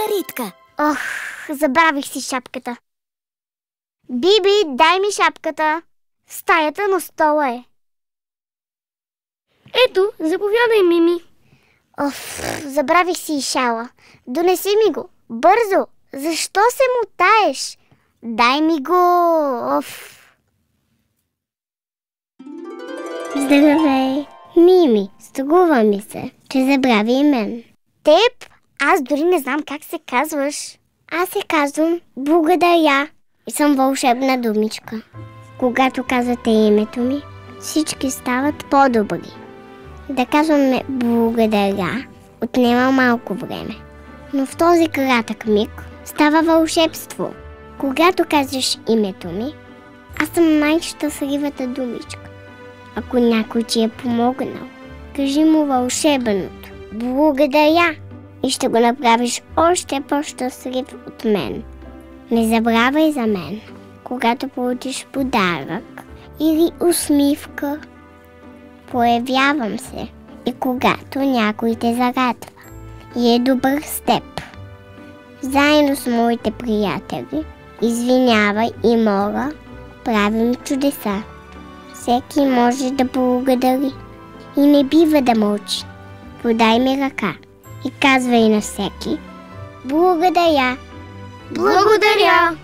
Ритка. Ох, забравих си шапката. Биби, дай ми шапката. Стаята на стола е. Ето, заповядай, Мими. Оф, забравих си и шала. Донеси ми го. Бързо. Защо се мутаеш? Дай ми го. Оф. Здравей. Мими, стъгува ми се, че забрави и мен. Теб? Аз дори не знам как се казваш. Аз се казвам Благодаря и съм вълшебна думичка. Когато казвате името ми, всички стават по-добри. Да казваме благодаря отнема малко време, но в този кратък миг става вълшебство. Когато казваш името ми, аз съм най-щастливата думичка. Ако някой ти е помогнал, кажи му вълшебното благодаря и ще го направиш още по-щастлив от мен. Не забравяй за мен, когато получиш подарък или усмивка. Появявам се и когато някой те зарадва и е добър с теб. Заедно с моите приятели, извинявай и моля, правим чудеса. Всеки може да благодари и не бива да мълчи. Подай ми ръка и казвай на всеки благодаря. Благодаря!